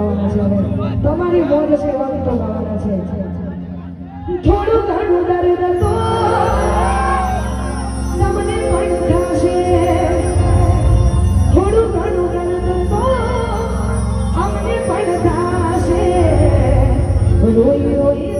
ગાવાના છે તમારી મોજ છે એવા ગીતો ગાવાના છે થોડું ઘણું દર્દ તો તમને પણ થશે થોડું ઘણું દર્દ તો અમને પણ થશે રોઈ રોઈ